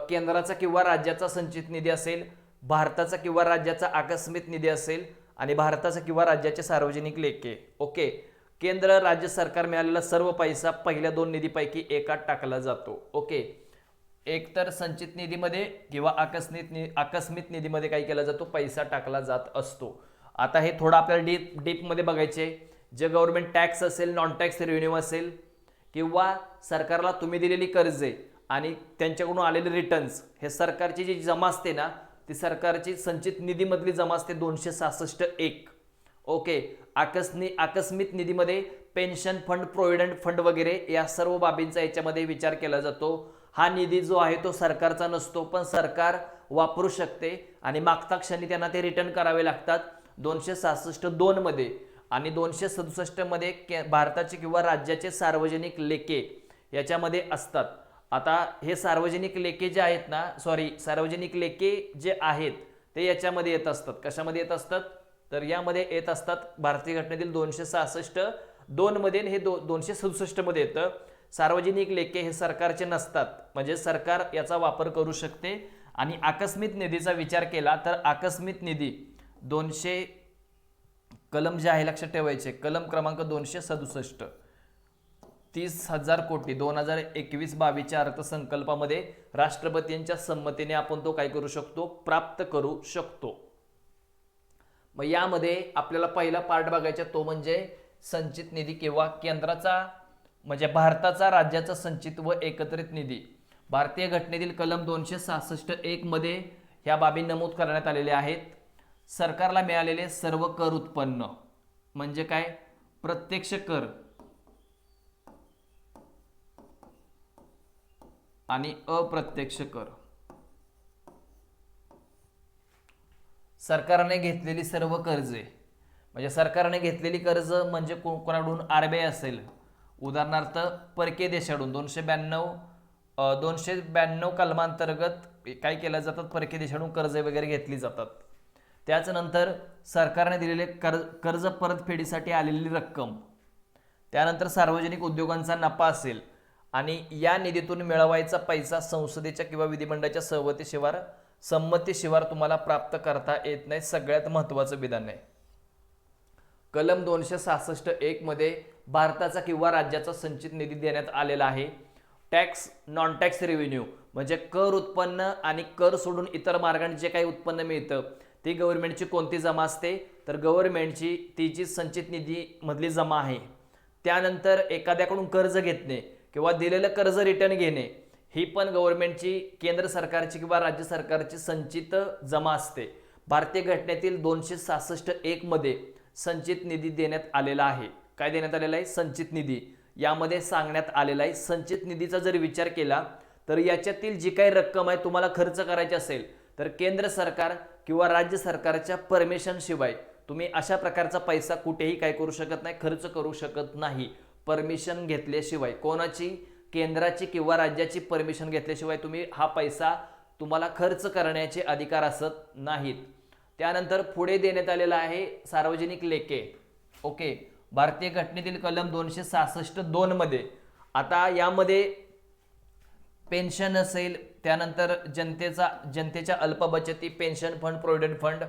केंद्राचा किंवा राज्याचा संचित निधी असेल, भारताचा किंवा राज्याचा आकस्मिक निधी असेल आणि भारताचा किंवा राज्याचे सार्वजनिक लेखे. ओके, केंद्र राज्य सरकार मिळालेला सर्व पैसा पहिल्या 2 निधीपैकी एकात टाकला जातो. ओके, एक तर संचित निधीमध्ये किंवा आकस्मिक निधीमध्ये काय केला जातो, पैसा टाकला जात असतो. आता हे थोडं आपल्याला डीपमध्ये बघायचे. जे गव्हर्नमेंट टॅक्स असेल, नॉन टॅक्स रेव्हेन्यू असेल किंवा सरकारला तुम्ही दिलेली कर्जे आणि त्यांच्याकडून आलेले रिटर्न्स, हे सरकारची जी जमा असते ना, ती सरकारची संचित निधीमधली जमा असते 266(1). ओके, आकस्मिक निधीमध्ये पेन्शन फंड, प्रोव्हिडंट फंड वगैरे या सर्व बाबींचा याच्यामध्ये विचार केला जातो. हा निधी जो आहे तो सरकारचा नसतो, पण सरकार वापरू शकते आणि मागता क्षणी त्यांना ते रिटर्न करावे लागतात. 266(2) मध्ये आणि 267 मध्ये भारताचे किंवा राज्याचे सार्वजनिक लेखे याच्यामध्ये असतात. आता हे सार्वजनिक लेखे जे आहेत ना, सार्वजनिक लेखे जे आहेत ते याच्यामध्ये येत असतात. कशामध्ये येत असतात, तर यामध्ये येत असतात भारतीय घटनेतील 266(2) मध्ये, हे 267 मध्ये येतं. सार्वजनिक लेखे हे सरकारचे नसतात, म्हणजे सरकार याचा वापर करू शकते. आणि आकस्मिक निधीचा विचार केला तर आकस्मिक निधी 200 कलम जे आहे लक्षात ठेवायचे, कलम क्रमांक 267, 30,000 कोटी 2021-22 अर्थसंकल्पामध्ये राष्ट्रपतींच्या संमतीने आपण तो काय करू शकतो, प्राप्त करू शकतो. मग यामध्ये आपल्याला पहिला पार्ट बघायचा तो म्हणजे संचित निधी किंवा केंद्राचा म्हणजे भारताचा राज्याचा संचित व एकत्रित निधी. भारतीय घटनेतील कलम 266(1) मध्ये ह्या बाबी नमूद करण्यात आलेल्या आहेत. सरकारला मिळालेले सर्व कर उत्पन्न म्हणजे काय, प्रत्यक्ष कर आणि अप्रत्यक्ष कर. सरकारने घेतलेली सर्व कर्जे म्हणजे सरकारने घेतलेली कर्ज म्हणजे कोणाकडून, आरबीआय असेल उदाहरणार्थ, परकीय देशाकडून 292 कलमांतर्गत काय केलं जातात, परकीय देशाकडून कर्ज वगैरे घेतली जातात. त्याच्यानंतर सरकारने दिलेले कर्ज परतफेडीसाठी आलेली रक्कम, त्यानंतर सार्वजनिक उद्योगांचा नफा असेल आणि या निधीतून मिळवायचा पैसा संसदेच्या किंवा विधिमंडळाच्या संमतीशिवाय तुम्हाला प्राप्त करता येत नाही. सगळ्यात महत्त्वाचं विधान आहे. कलम 266(1) मध्ये भारताचा किंवा राज्याचा संचित निधी देण्यात आलेला आहे. टॅक्स, नॉन टॅक्स रेव्हेन्यू म्हणजे कर उत्पन्न आणि कर सोडून इतर मार्गाने जे काही उत्पन्न मिळतं ती गव्हर्नमेंटची कोणती जमा असते, तर गव्हर्नमेंटची ती जी संचित निधी मधली जमा आहे. त्यानंतर एखाद्याकडून कर्ज घेतणे किंवा दिलेलं कर्ज रिटर्न घेणे ही पण गव्हर्नमेंटची, केंद्र सरकारची किंवा राज्य सरकारची संचित जमा असते. भारतीय घटनेतील 266(1) मध्ये संचित निधी देण्यात आलेला आहे. काय देण्यात आलेला आहे, संचित निधी. यामध्ये सांगण्यात आलेला आहे संचित निधीचा जर विचार केला तर याच्यातील जी काही रक्कम आहे तुम्हाला खर्च करायची असेल तर केंद्र सरकार किंवा राज्य सरकारच्या परमिशन शिवाय तुम्ही अशा प्रकारचा पैसा कुठेही काय करू शकत नाही, खर्च करू शकत नाही. परमिशन घेतल्याशिवाय, कोणाची, केंद्राची किंवा राज्याची परमिशन घेतल्याशिवाय तुम्ही हा पैसा तुम्हाला खर्च करण्याचे अधिकार असत नाहीत. त्यानंतर पुढे देण्यात आलेला आहे सार्वजनिक लेखे. ओके, भारतीय घटनेतील कलम 266(2) मध्ये आता यामध्ये पेन्शन असेल, त्यानंतर जनतेच्या अल्प बचती, पेन्शन फंड, प्रोव्हिडंट फंड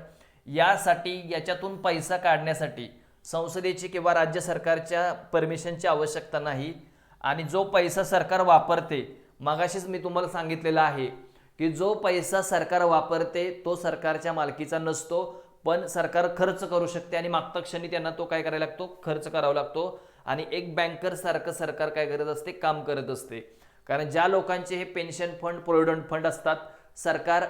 यासाठी, याच्यातून पैसा काढण्यासाठी संसदेची किंवा राज्य सरकारच्या परमिशनची आवश्यकता नाही आणि जो पैसा सरकार वापरते, मगाशीच मी तुम्हाला सांगितलेलं आहे की जो पैसा सरकार वापरते तो सरकारच्या मालकीचा नसतो, पण सरकार खर्च करू शकते आणि मागच्या क्षणी त्यांना तो काय करायला लागतो, खर्च करावा लागतो. आणि एक बँकर सारखं सरकार काय करत असते, काम करत असते. कारण ज्या लोकांचे हे पेन्शन फंड, प्रोव्हिडंट फंड असतात, सरकार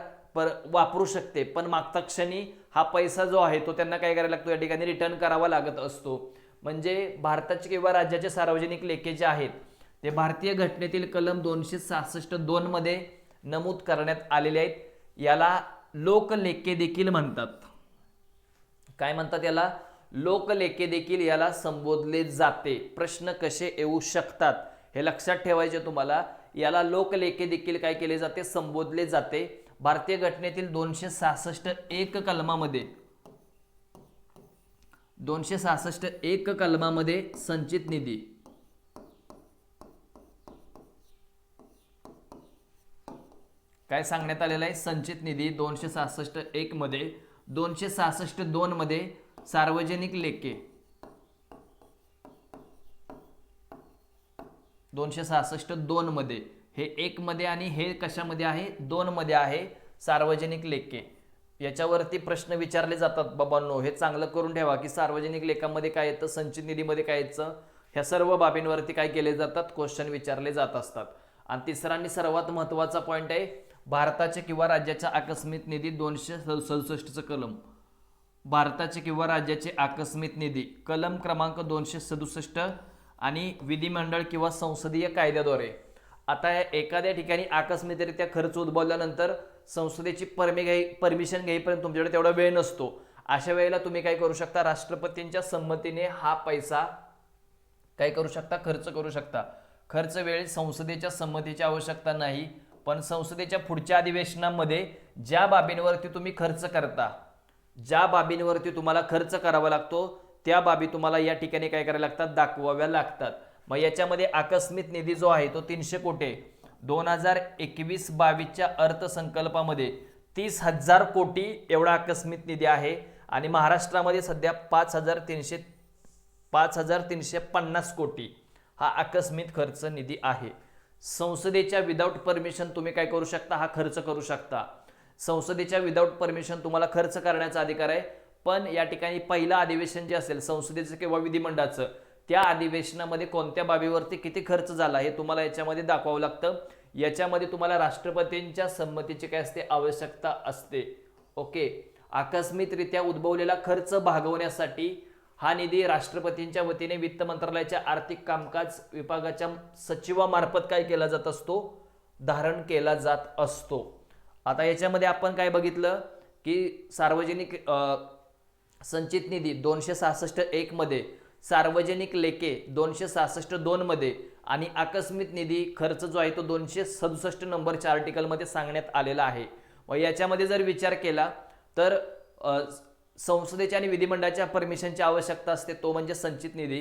वापरू शकते, पण मागच्या क्षणी हा पैसा जो आहे तो त्यांना काय करायला लागतो, या ठिकाणी रिटर्न करावा लागत असतो. म्हणजे भारताचे किंवा राज्याचे सार्वजनिक लेखे जे आहेत ते भारतीय घटनेतील कलम 266(2) मध्ये नमूद करण्यात आलेले आहेत. याला लोकलेखे देखील म्हणतात. काय म्हणतात याला? लोकलेखे देखील याला संबोधले जाते. प्रश्न कसे येऊ शकतात हे लक्षात ठेवायचे तुम्हाला. याला लोकलेखे देखील काय केले जाते, संबोधले जाते. भारतीय घटनेतील 266(1) कलमामध्ये 266(1) कलमामध्ये संचित निधी काय सांगण्यात आलेलं आहे, संचित निधी 266(1) मध्ये. 266(2) मध्ये सार्वजनिक लेखे, 266(2) मध्ये, हे 1 मध्ये आणि हे कशामध्ये आहे, 2 मध्ये आहे, सार्वजनिक लेखे. याच्यावरती प्रश्न विचारले जातात बाबांनो, हे चांगलं करून ठेवा की सार्वजनिक लेखामध्ये काय येतं, संचित निधीमध्ये काय येतं. ह्या सर्व बाबींवरती काय केले जातात, क्वेश्चन विचारले जात असतात. आणि तिसरा आणि सर्वात महत्त्वाचा पॉईंट आहे भारताचे किंवा राज्याचा आकस्मिक निधी 267 कलम. भारताचे किंवा राज्याचे आकस्मिक निधी कलम क्रमांक 267 आणि विधिमंडळ किंवा संसदीय कायद्याद्वारे. आता एखाद्या ठिकाणी आकस्मिकरित्या खर्च उद्भवल्यानंतर संसदेची परमिशन घेईपर्यंत तुमच्याकडे तेवढा वेळ नसतो. अशा वेळेला तुम्ही काय करू शकता, राष्ट्रपतींच्या संमतीने हा पैसा काय करू शकता, खर्च करू शकता. खर्च वेळी संसदेच्या संमतीची आवश्यकता नाही, पण संसदेच्या पुढच्या अधिवेशनामध्ये ज्या बाबींवरती तुम्ही खर्च करता, ज्या बाबींवरती तुम्हाला खर्च करावा लागतो, त्या बाबी तुम्हाला या ठिकाणी काय करायला लागतात, दाखवाव्या लागतात. मग याच्यामध्ये आकस्मिक निधी जो आहे तो 300 कोटी 2021-22च्या अर्थसंकल्पामध्ये 30,000 कोटी एवढा आकस्मिक निधी आहे. आणि महाराष्ट्रामध्ये सध्या 5,350 कोटी हा आकस्मिक खर्च निधी आहे. संसदेच्या विदाऊट परमिशन तुम्ही काय करू शकता, हा खर्च करू शकता. संसदेच्या विदाऊट परमिशन तुम्हाला खर्च करण्याचा अधिकार आहे, पण या ठिकाणी पहिलं अधिवेशन जे असेल संसदेचं किंवा विधिमंडळाचं, त्या अधिवेशनामध्ये कोणत्या बाबीवरती किती खर्च झाला हे तुम्हाला याच्यामध्ये दाखवावं लागतं. याच्यामध्ये तुम्हाला राष्ट्रपतींच्या संमतीची काय असते, आवश्यकता असते. ओके. आकस्मिकरित्या उद्भवलेला खर्च भागवण्यासाठी हा निधी राष्ट्रपतींच्या वतीने वित्त मंत्रालयाच्या आर्थिक कामकाज विभागाच्या सचिवामार्फत काय केला जात असतो, धारण केला जात असतो. आता याच्यामध्ये आपण काय बघितलं की सार्वजनिक संचित निधी 266(1) मध्ये, सार्वजनिक लेखे 266(2) मध्ये आणि आकस्मिक निधी खर्च जो आहे तो 267 नंबरच्या आर्टिकलमध्ये सांगण्यात आलेला आहे. व याच्यामध्ये जर विचार केला तर संसदेच्या आणि विधिमंडळाच्या परमिशनची आवश्यकता असते, तो म्हणजे संचित निधी.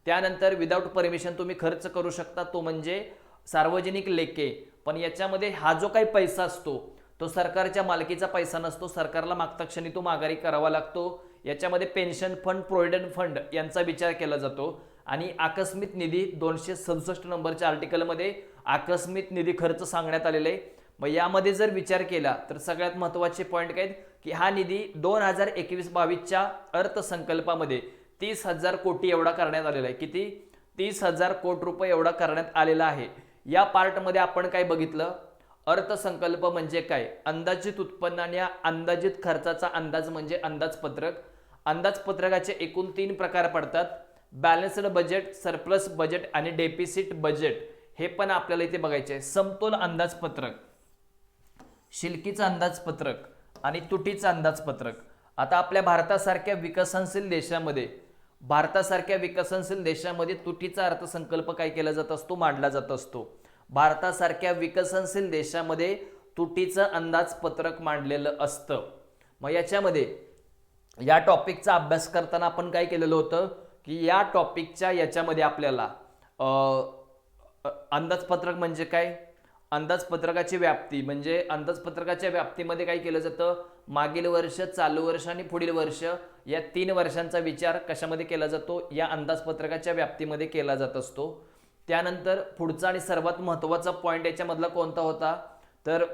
त्यानंतर विदाऊट परमिशन तुम्ही खर्च करू शकता, तो म्हणजे सार्वजनिक लेखे. पण याच्यामध्ये हा जो काही पैसा असतो तो सरकारच्या मालकीचा पैसा नसतो, सरकारला मागच्या क्षणी तो माघारी करावा लागतो. याच्यामध्ये पेन्शन फंड, प्रोव्हिडंट फंड यांचा विचार केला जातो. आणि आकस्मिक निधी 267 नंबरच्या आर्टिकलमध्ये आकस्मिक निधी खर्च सांगण्यात आलेला आहे. मग यामध्ये जर विचार केला तर सगळ्यात महत्त्वाचे पॉईंट काय की हा निधी 2021-22च्या अर्थसंकल्पामध्ये 30,000 कोटी एवढा करण्यात आलेला आहे. किती? 30,000 कोटी रुपये एवढा करण्यात आलेला आहे. या पार्टमध्ये आपण काय बघितलं, अर्थसंकल्प म्हणजे काय, अंदाजित उत्पन्न आणि अंदाजित खर्चाचा अंदाज म्हणजे अंदाजपत्रक. अंदाजपत्रकाचे एकूण 3 प्रकार पडतात, बॅलन्स्ड बजेट, सरप्लस बजेट आणि डेफिसिट बजेट. हे पण आपल्याला इथे बघायचे आहे. समतोल अंदाजपत्रक, शिल्लकीचं अंदाजपत्रक आणि तुटीचं अंदाजपत्रक. आता आपल्या भारतासारख्या विकसनशील देशामध्ये तुटीचा अर्थसंकल्प काय केला जात असतो, मांडला जात असतो. भारतासारख्या विकसनशील देशामध्ये तुटीचं अंदाजपत्रक मांडलेलं असतं. मग याच्यामध्ये या टॉपिकचा अभ्यास करताना आपण काय केलेलं होतं की या टॉपिकच्या याच्यामध्ये आपल्याला अंदाजपत्रक म्हणजे काय, अंदाजपत्रकाची व्याप्ती म्हणजे अंदाजपत्रकाच्या व्याप्तीमध्ये काय केलं जातं, मागील वर्ष, चालू वर्ष आणि पुढील वर्ष या 3 वर्षांचा विचार कशामध्ये केला जातो, या अंदाजपत्रकाच्या व्याप्तीमध्ये केला जात असतो. त्यानंतर पुढचा आणि सर्वात महत्त्वाचा पॉईंट याच्यामधला कोणता होता, तर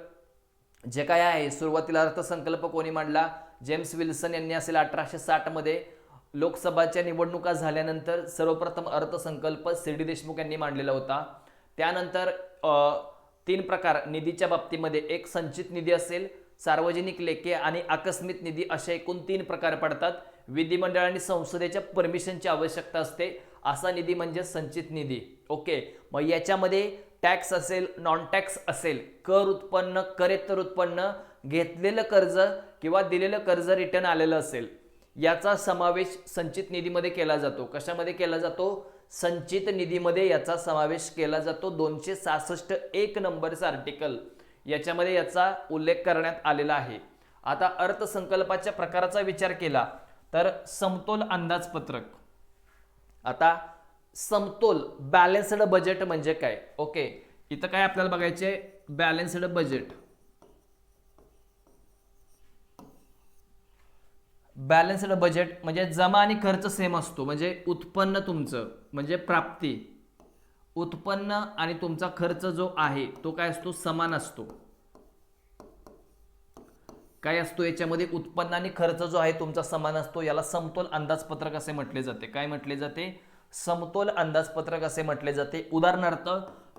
जे काय आहे सुरुवातीला अर्थसंकल्प कोणी मांडला, जेम्स विल्सन यांनी असेल 1860 मध्ये. लोकसभाच्या निवडणुका झाल्यानंतर सर्वप्रथम अर्थसंकल्प सी.डी. देशमुख यांनी मांडलेला होता. त्यानंतर 3 प्रकार निधीच्या बाबतीमध्ये, एक संचित निधी असेल, सार्वजनिक लेखे आणि आकस्मिक निधी अशा एकूण 3 प्रकार पडतात. विधिमंडळ आणि संसदेच्या परमिशनची आवश्यकता असते असा निधी म्हणजे संचित निधी. ओके, मग याच्यामध्ये टॅक्स असेल, नॉन टॅक्स असेल, कर उत्पन्न, करेत्तर उत्पन्न, घेतलेलं कर्ज किंवा दिलेलं कर्ज रिटर्न आलेलं असेल, याचा समावेश संचित निधीमध्ये केला जातो. कशामध्ये केला जातो, संचित निधीमध्ये याचा समावेश केला जातो. 266(1) नंबरचा आर्टिकल याच्यामध्ये याचा उल्लेख करण्यात आलेला आहे. आता अर्थसंकल्पाच्या प्रकाराचा विचार केला तर समतोल अंदाजपत्रक. आता समतोल बॅलन्स्ड बजेट म्हणजे काय, ओके, इथं काय आपल्याला बघायचे, बॅलन्स्ड बजेट. बॅलन्स्ड बजेट म्हणजे जमा आणि खर्च सेम असतो, म्हणजे उत्पन्न तुमचं म्हणजे प्राप्ती, उत्पन्न आणि तुमचा खर्च जो आहे तो काय असतो, समान असतो. काय असतो याच्यामध्ये, उत्पन्न आणि खर्च जो आहे तुमचा समान असतो. याला समतोल अंदाजपत्रक असे म्हटले जाते. काय म्हटले जाते, समतोल अंदाजपत्रक असे म्हटले जाते. उदाहरणार्थ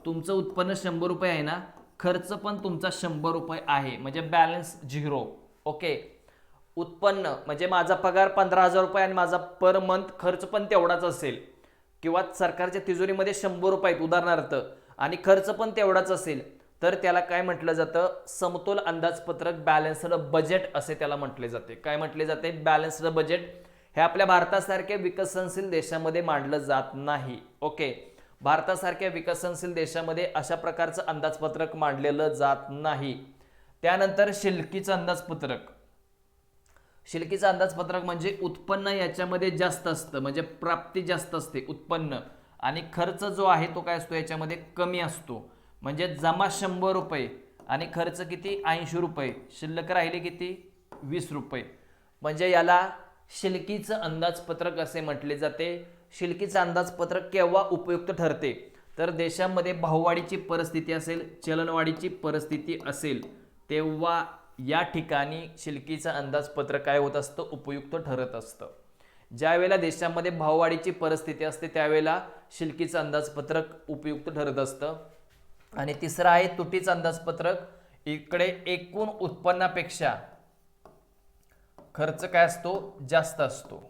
तुमचं उत्पन्न 100 रुपये आहे ना, खर्च पण तुमचा 100 रुपये आहे, म्हणजे बॅलन्स 0. ओके, उत्पन्न म्हणजे माझा पगार 15,000 रुपये आणि माझा पर मंथ खर्च पण तेवढाच असेल, किंवा सरकारच्या तिजोरीमध्ये 100 रुपये आहेत उदाहरणार्थ आणि खर्च पण तेवढाच असेल, तर त्याला काय म्हटलं जातं, समतोल अंदाजपत्रक, बॅलन्स्ड बजेट असे त्याला म्हटले जाते. काय म्हटले जाते, बॅलन्स्ड बजेट. हे आपल्या भारतासारख्या विकसनशील देशामध्ये मांडलं जात नाही. ओके, भारतासारख्या विकसनशील देशामध्ये अशा प्रकारचं अंदाजपत्रक मांडलेलं जात नाही. त्यानंतर शिल्लकीचं अंदाजपत्रक. शिल्लकीचं अंदाजपत्रक म्हणजे उत्पन्न याच्यामध्ये जास्त असतं, म्हणजे प्राप्ती जास्त असते उत्पन्न, आणि खर्च जो आहे तो काय असतो याच्यामध्ये कमी असतो. म्हणजे जमा 100 रुपये आणि खर्च किती, 80 रुपये, शिल्लक राहिले किती, 20 रुपये. म्हणजे याला शिल्लकीचं अंदाजपत्रक असे म्हटले जाते. शिल्लकीचं अंदाजपत्रक केव्हा उपयुक्त ठरते, तर देशामध्ये भाववाढीची परिस्थिती असेल, चलनवाढीची परिस्थिती असेल, तेव्हा या ठिकाणी शिल्लकीचं अंदाजपत्रक काय होत असतं, उपयुक्त ठरत असतं. ज्यावेळेला देशामध्ये भाववाढीची परिस्थिती असते त्यावेळेला शिल्लकीचं अंदाजपत्रक उपयुक्त ठरत असतं. आणि तिसरं आहे तुटीचं अंदाजपत्रक. इकडे एकूण उत्पन्नापेक्षा खर्च काय असतो, जास्त असतो.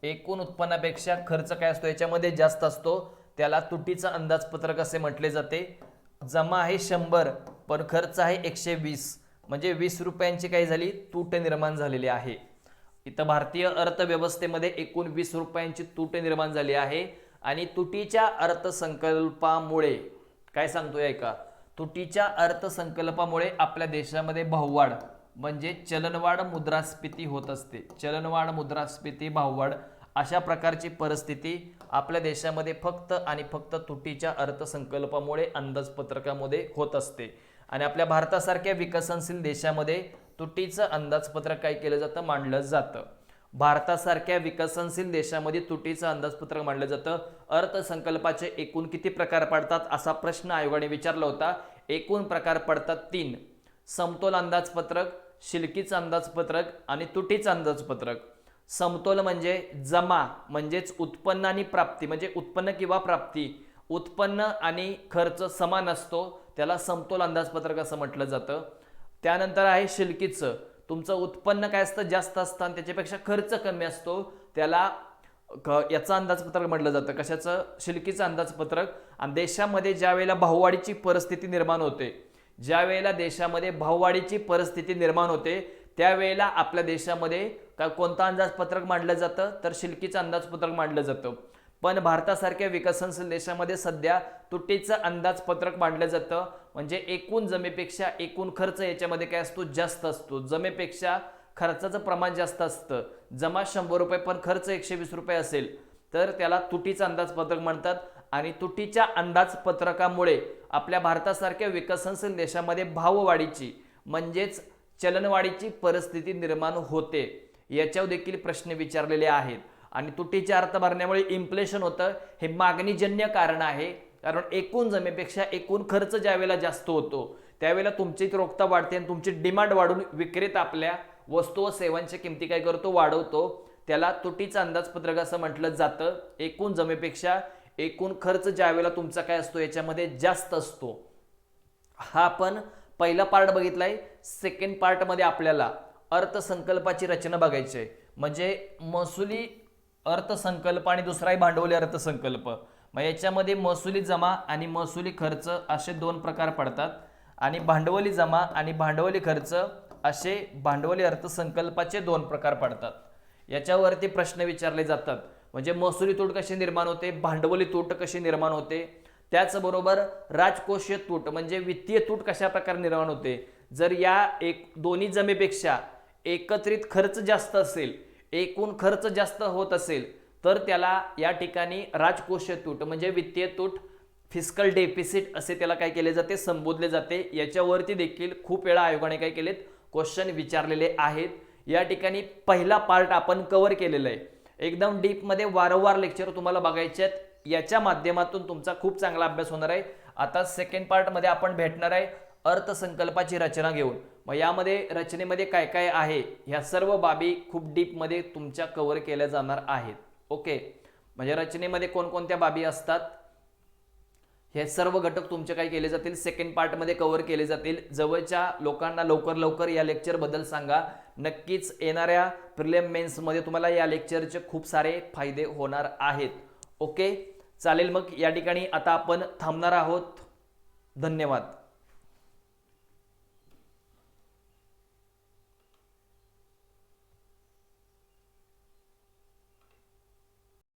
एकूण उत्पन्नापेक्षा खर्च काय असतो याच्यामध्ये जास्त असतो, त्याला तुटीचं अंदाजपत्रक असे म्हटले जाते. जमा आहे 100 पण खर्च आहे 120, म्हणजे 20 रुपयांची काय झाली, तूट निर्माण झालेली आहे. इथं भारतीय अर्थव्यवस्थेमध्ये एकूण 20 रुपयांची तूट निर्माण झाली आहे. आणि तुटीच्या अर्थसंकल्पामुळे काय सांगतोय का, तुटीच्या अर्थसंकल्पामुळे आपल्या देशामध्ये भाववाढ म्हणजे चलनवाढ, मुद्रास्फीती होत असते. चलनवाढ, मुद्रास्फीती, भाववाढ अशा प्रकारची परिस्थिती आपल्या देशामध्ये फक्त आणि फक्त तुटीच्या अर्थसंकल्पामुळे अंदाजपत्रकामध्ये होत असते. आणि आपल्या भारतासारख्या विकसनशील देशामध्ये तुटीचं अंदाजपत्रक काय केलं जातं, मांडलं जातं. भारतासारख्या विकसनशील देशामध्ये तुटीचं अंदाजपत्रक मांडलं जातं. अर्थसंकल्पाचे एकूण किती प्रकार पडतात असा प्रश्न आयोगाने विचारला होता. एकूण प्रकार पडतात 3: समतोल अंदाजपत्रक, शिल्लकीचं अंदाजपत्रक आणि तुटीचं अंदाजपत्रक. समतोल म्हणजे जमा म्हणजेच उत्पन्न आणि प्राप्ती, म्हणजे उत्पन्न किंवा प्राप्ती, उत्पन्न आणि खर्च समान असतो, त्याला समतोल अंदाजपत्रक असं म्हटलं जातं. त्यानंतर आहे शिल्लकीचं, तुमचं उत्पन्न काय असतं, जास्त असतं आणि त्याच्यापेक्षा खर्च कमी असतो, त्याला याचं अंदाजपत्रक म्हटलं जातं. कशाचं, शिल्लकीचं अंदाजपत्रक. आणि देशामध्ये ज्या वेळेला भाववाढीची परिस्थिती निर्माण होते, ज्या वेळेला देशामध्ये भाववाढीची परिस्थिती निर्माण होते त्यावेळेला आपल्या देशामध्ये कोणतं अंदाजपत्रक मांडलं जातं, तर शिल्लकीचं अंदाजपत्रक मांडलं जातं. पण भारतासारख्या विकसनशील देशामध्ये सध्या तुटीचं अंदाजपत्रक मांडलं जातं. म्हणजे एकूण जमेपेक्षा एकूण खर्च याच्यामध्ये काय असतो, जास्त असतो. जमेपेक्षा खर्चाचं प्रमाण जास्त असतं. जमा 100 रुपये पण खर्च 120 रुपये असेल तर त्याला तुटीचं अंदाजपत्रक म्हणतात. आणि तुटीच्या अंदाजपत्रकामुळे आपल्या भारतासारख्या विकसनशील देशामध्ये भाववाढीची म्हणजेच चलनवाढीची परिस्थिती निर्माण होते, याच्यावर देखील प्रश्न विचारलेले आहेत. आणि तुटीचे अर्थ भरण्यामुळे इन्फ्लेशन होतं, हे मागणीजन्य कारण आहे. कारण एकूण जमेपेक्षा एकूण खर्च ज्यावेळेला जास्त होतो त्यावेळेला तुमची रोखता वाढते आणि तुमची डिमांड वाढून विक्रेता आपल्या वस्तू व सेवांच्या किमती काय करतो, वाढवतो. त्याला तुटीचं अंदाजपत्रक असं म्हटलं जातं. एकूण जमेपेक्षा एकूण खर्च ज्यावेळेला तुमचा काय असतो याच्यामध्ये जास्त असतो. हा आपण पहिला पार्ट बघितलाय. सेकंड पार्ट मध्ये आपल्याला अर्थसंकल्पाची रचना बघायची आहे, म्हणजे महसुली अर्थसंकल्प आणि दुसरा आहे भांडवली अर्थसंकल्प. मग याच्यामध्ये महसुली जमा आणि महसुली खर्च असे दोन प्रकार पडतात आणि भांडवली जमा आणि भांडवली खर्च असे भांडवली अर्थसंकल्पाचे दोन प्रकार पडतात. याच्यावरती प्रश्न विचारले जातात, म्हणजे महसुली तूट कशी निर्माण होते, भांडवली तूट कशी निर्माण होते, त्याचबरोबर राजकोषीय तूट म्हणजे वित्तीय तूट कशा प्रकारे निर्माण होते. जर या दोन्ही जमेपेक्षा एकत्रित खर्च जास्त असेल, एकूण खर्च जास्त होत असेल तर त्याला या ठिकाणी राजकोषीय तूट म्हणजे वित्तीय तूट, फिस्कल डेफिसिट असे त्याला काय केले जाते, संबोधले जाते. याच्यावरती देखील खूप वेळा आयोगाने काय केलेत, क्वेश्चन विचारलेले आहेत. या ठिकाणी पहिला पार्ट आपण कव्हर केलेला आहे. एकदम डीप मध्ये वारंवार लेक्चर तुम्हाला बघायचे आहेत, याच्या माध्यमातून तुमचा खूप चांगला अभ्यास होणार आहे. आता सेकंड पार्ट मध्ये आपण भेटणार आहे अर्थसंकल्पाची रचना घेऊन. मग यामध्ये रचनेमध्ये काय काय आहे ह्या सर्व बाबी खूप डीप मध्ये तुमच्या कव्हर केल्या जाणार आहेत. ओके, म्हणजे रचनेमध्ये कोणकोणत्या बाबी असतात हे सर्व घटक तुमचे काय केले जातील, सेकंड पार्ट मध्ये कव्हर केले जातील. जवळच्या लोकांना लवकर लवकर या लेक्चर बद्दल सांगा. नक्कीच येणाऱ्या प्रिलिम मेन्स मध्ये तुम्हाला या लेक्चरचे खूप सारे फायदे होणार आहेत. ओके चालेल, मग या ठिकाणी आता आपण थांबणार आहोत. धन्यवाद.